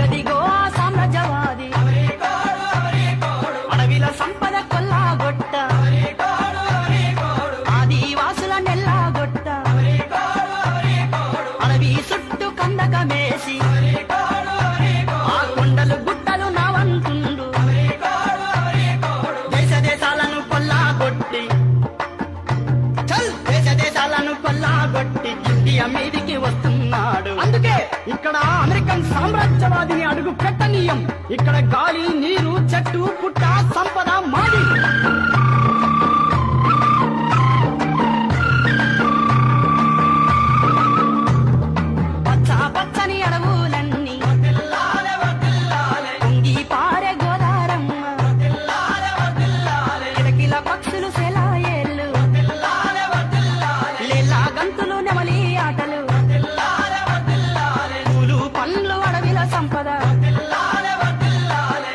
అదిగో ఆ సామ్రాజ్యవాది అడవిల సంపద కొల్లాగొట్ట ఆదివాసుల నెల్లాగొట్ట అడవి చుట్టూ కందకమేసి ఆ కొండలు గుట్టలు నావంటుండు దేశ దేశాలను కొల్లాగొట్టి దేశ దేశాలను కొల్లాగొట్టి ఇండియా మీదికి వస్తున్నాడు. అందుకే ఇక్కడ అమెరికన్ సామ్రాజ్యవాదిని అడుగు పెట్టనీయం. ఇక్కడ గాలి నీరు చెట్టు పుట్ట సంపద మాది.